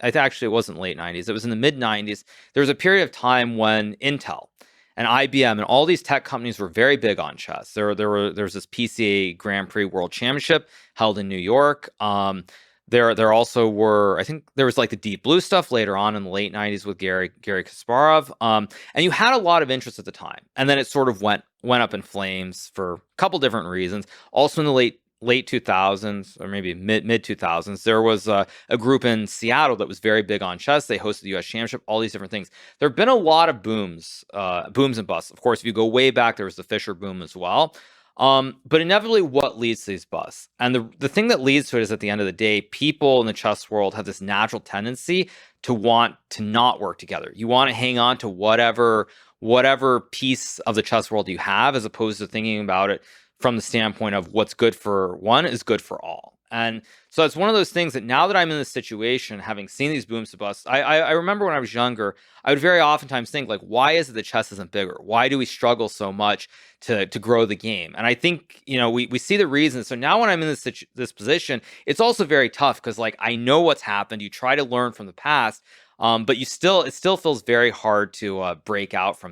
actually it wasn't late 90s. It was in the mid 90s. There was a period of time when Intel and IBM and all these tech companies were very big on chess. There was this PCA Grand Prix World Championship held in New York. There also were, I think there was like the Deep Blue stuff later on in the late 90s with Gary Kasparov. And you had a lot of interest at the time. And then it sort of went up in flames for a couple different reasons. Also in the late 2000s or maybe mid 2000s, there was a group in Seattle that was very big on chess. They hosted the US Championship, all these different things. There have been a lot of booms and busts. Of course, if you go way back, there was the Fischer boom as well. But inevitably, what leads to these busts? And the thing that leads to it is, at the end of the day, people in the chess world have this natural tendency to want to not work together. You want to hang on to whatever piece of the chess world you have, as opposed to thinking about it from the standpoint of what's good for one is good for all. And so it's one of those things that now that I'm in this situation, having seen these booms to busts, I remember when I was younger, I would very oftentimes think, like, why is it that chess isn't bigger? Why do we struggle so much to grow the game? And I think, we see the reasons. So now when I'm in this position, it's also very tough because, like, I know what's happened. You try to learn from the past, but it still feels very hard to break out from